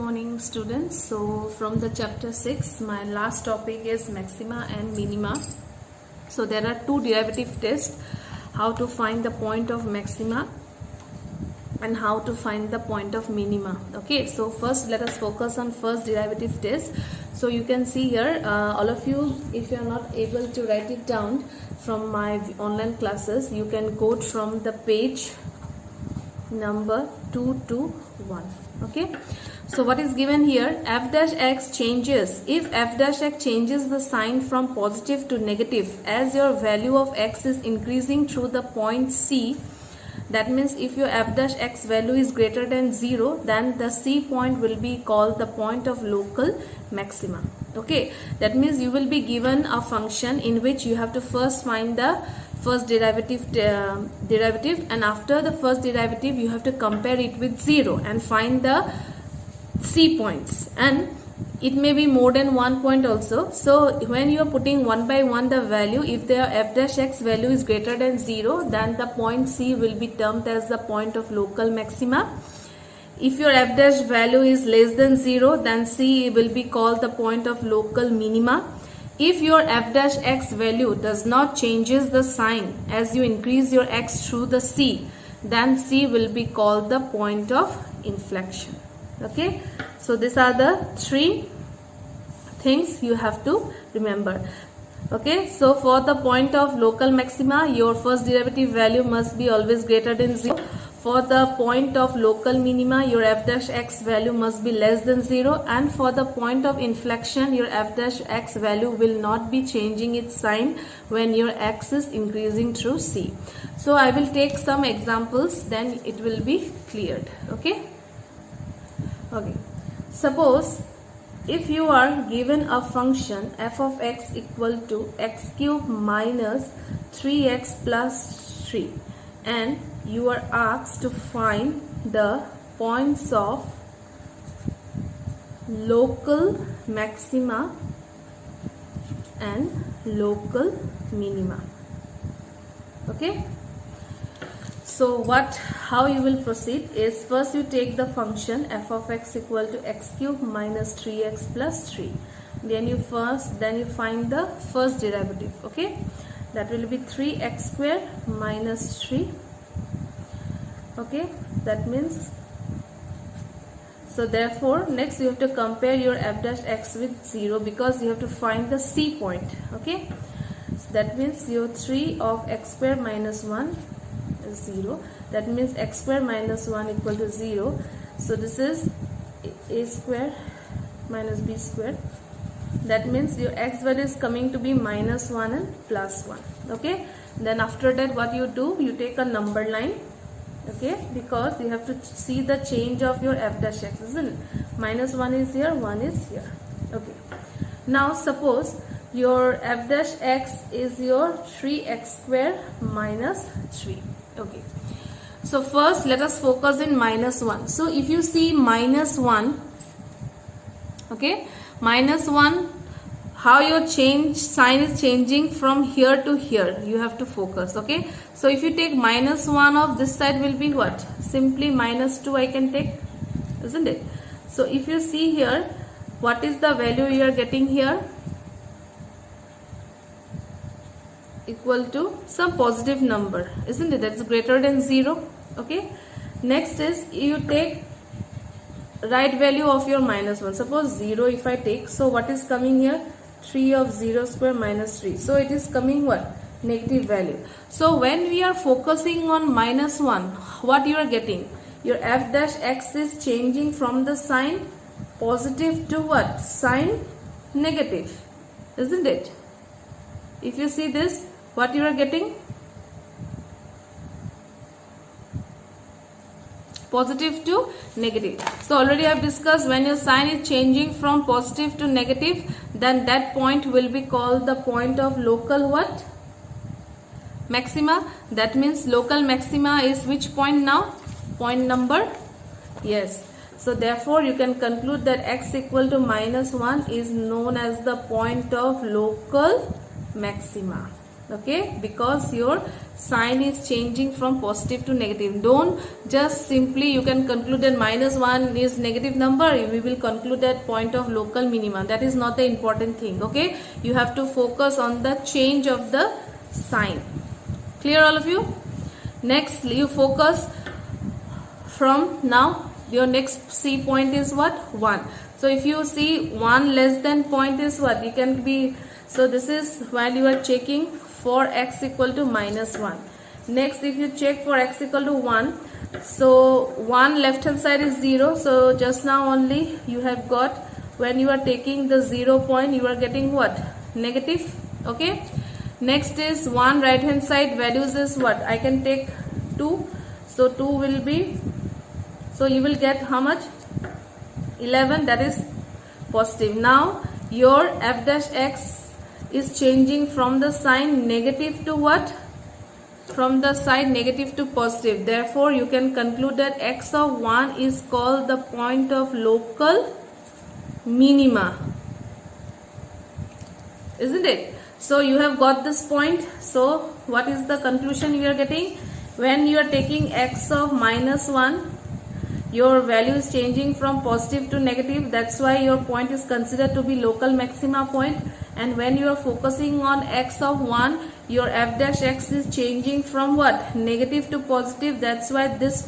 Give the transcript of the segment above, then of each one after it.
morning students. So from the chapter 6, my last topic is maxima and minima. So there are two derivative tests, how to find the point of maxima and how to find the point of minima. Okay, so first let us focus on first derivative test. So you can see here, all of you, if you are not able to write it down from my online classes, you can quote from the page number 221. Okay, so what is given here? F dash x changes. If f dash x changes the sign from positive to negative as your value of x is increasing through the point C, that means if your f dash x value is greater than 0, then the C point will be called the point of local maxima. Okay, that means you will be given a function in which you have to first find the first derivative, and after the first derivative you have to compare it with 0 and find the C points, and it may be more than 1 point also. So when you are putting one by one the value, if the f dash x value is greater than 0, then the point C will be termed as the point of local maxima. If your f dash value is less than 0, then C will be called the point of local minima. If your f dash x value does not changes the sign as you increase your x through the C, then C will be called the point of inflection. Okay, so these are the three things you have to remember. Okay, so for the point of local maxima, your first derivative value must be always greater than 0. For the point of local minima, your f dash x value must be less than 0, and for the point of inflection, your f dash x value will not be changing its sign when your x is increasing through C. So I will take some examples, then it will be cleared. Okay. Okay. Suppose if you are given a function f of x equal to x cube minus 3x plus 3, and you are asked to find the points of local maxima and local minima. Okay, so how you will proceed is, first you take the function f of x equal to x cube minus 3x plus 3, then you find the first derivative. Okay, that will be 3x square minus 3. Okay, that means, so therefore next you have to compare your f dash x with 0 because you have to find the C point. Okay, so that means your 3 of x square minus 1 is 0. That means x square minus 1 equal to 0. So this is a square minus b square. That means your x value is coming to be minus 1 and plus 1. Okay, then after that what you do, you take a number line. Okay, because you have to see the change of your f dash x, isn't it? Minus 1 is here, 1 is here. Okay, now suppose your f dash x is your 3x square minus 3. Okay, so first let us focus in minus 1. So if you see minus 1, okay, minus 1, how your sign is changing from here to here, you have to focus. Okay, so if you take minus 1 of this side will be what? Simply minus 2 I can take, isn't it? So if you see here, what is the value you are getting here? Equal to some positive number, isn't it? That's greater than 0. Okay, next is you take right value of your minus 1. Suppose 0 if I take, so what is coming here? 3 of 0 square minus 3. So it is coming what? Negative value. So when we are focusing on minus 1, what you are getting? Your f dash x is changing from the sign positive to what? Sign negative, isn't it? If you see this, what you are getting? Positive to negative. So already I have discussed, when your sign is changing from positive to negative, then that point will be called the point of local what? Maxima. That means local maxima is which point now? Point number? Yes. So therefore you can conclude that x equal to minus 1 is known as the point of local maxima. okay, because your sign is changing from positive to negative. Don't just simply you can conclude that -1 is negative number, we will conclude that point of local minima. That is not the important thing, okay. You have to focus on the change of the sign. Clear, all of you? Next, you focus from now. Your next C point is what? 1. So if you see 1 less than point is what? You can be, so this is while you are checking for x equal to -1. Next, if you check for x equal to 1, so 1 left hand side is 0. So just now only you have got, when you are taking the 0 point, you are getting what? Negative, okay. Next is 1 right hand side values is what? I can take 2. So 2 will be, so you will get how much? 11, that is positive. Now your f dash x is changing from the sign negative to what? From the side negative to positive. Therefore you can conclude that x of 1 is called the point of local minima, isn't it? So you have got this point. So what is the conclusion you are getting? When you are taking x of -1, your value is changing from positive to negative. That's why your point is considered to be local maxima point. And when you are focusing on x of 1, your f dash x is changing from what? Negative to positive. That's why this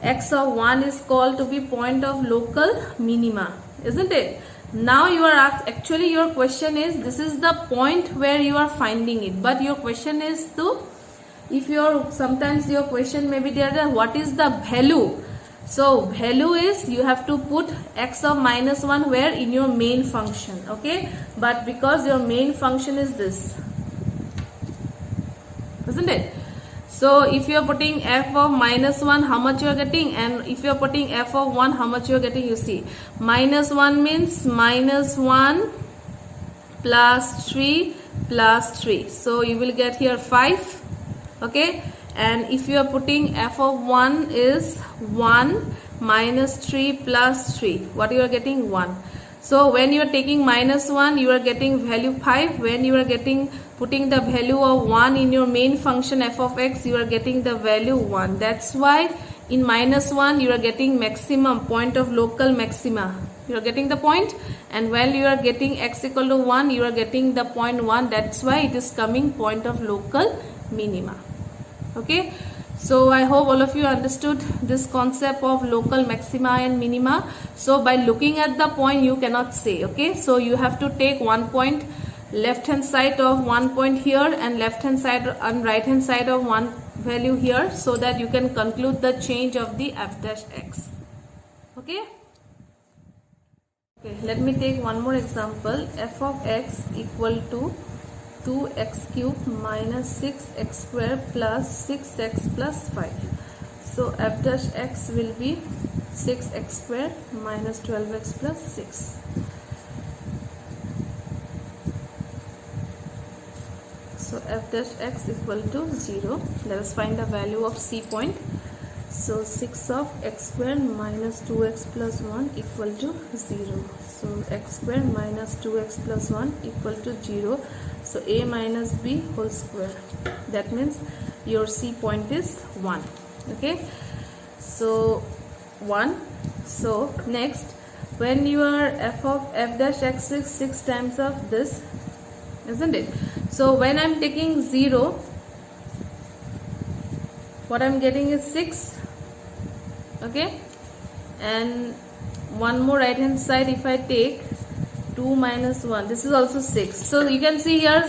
x of 1 is called to be point of local minima, isn't it? Now you are asked, actually your question is, this is the point where you are finding it, but your question is to, if your, sometimes your question may be there, what is the value? So value is, you have to put x of -1 where? In your main function, okay. But because your main function is this, isn't it? So if you are putting f of -1, how much you are getting? And if you are putting f of 1, how much you are getting? You see, -1 means -1 plus 3 plus 3. So you will get here 5, okay. And if you are putting f of 1 is 1 minus 3 plus 3, what you are getting? 1. So when you are taking -1, you are getting value 5. When you are putting the value of 1 in your main function f of x, you are getting the value 1. That's why in -1 you are getting maximum, point of local maxima. You are getting the point. And when you are getting x equal to 1, you are getting the point 1. That's why it is coming point of local minima. Okay, so I hope all of you understood this concept of local maxima and minima. So by looking at the point, you cannot say, okay. So you have to take one point, left hand side of one point here, and left hand side and right hand side of one value here, so that you can conclude the change of the f dash x, okay. Okay, let me take one more example. F of x equal to 2x cube minus 6x square plus 6x plus 5. So f dash x will be 6x square minus 12x plus 6. So f dash x equal to 0. Let us find the value of C point. So 6 of x square minus 2x plus 1 equal to 0. So x square minus 2x plus 1 equal to 0. So a minus b whole square. That means your C point is 1. Okay. So 1. So next, when your f dash x is 6 times of this, isn't it? So when I'm taking 0, what I'm getting is 6. Okay. And one more right hand side, if I take 2 minus 1, this is also 6. So you can see here,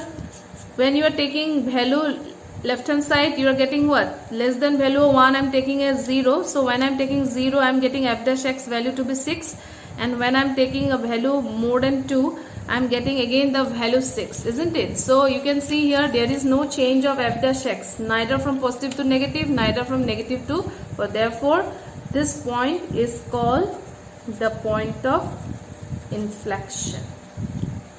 when you are taking value left hand side, you are getting what? Less than value of 1, I am taking as 0. So when I am taking 0, I am getting f dash x value to be 6. And when I am taking a value more than 2, I am getting again the value 6, isn't it? So you can see here, there is no change of f dash x, neither from positive to negative, neither from negative to, but therefore this point is called the point of inflection.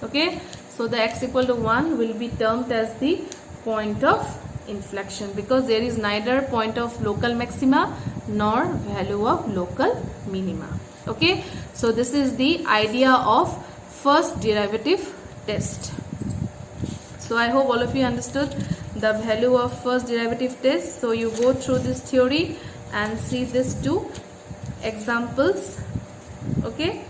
Okay, so the x equal to 1 will be termed as the point of inflection, because there is neither point of local maxima nor value of local minima. Okay, so this is the idea of first derivative test. So I hope all of you understood the value of first derivative test. So you go through this theory and see these two examples. Okay.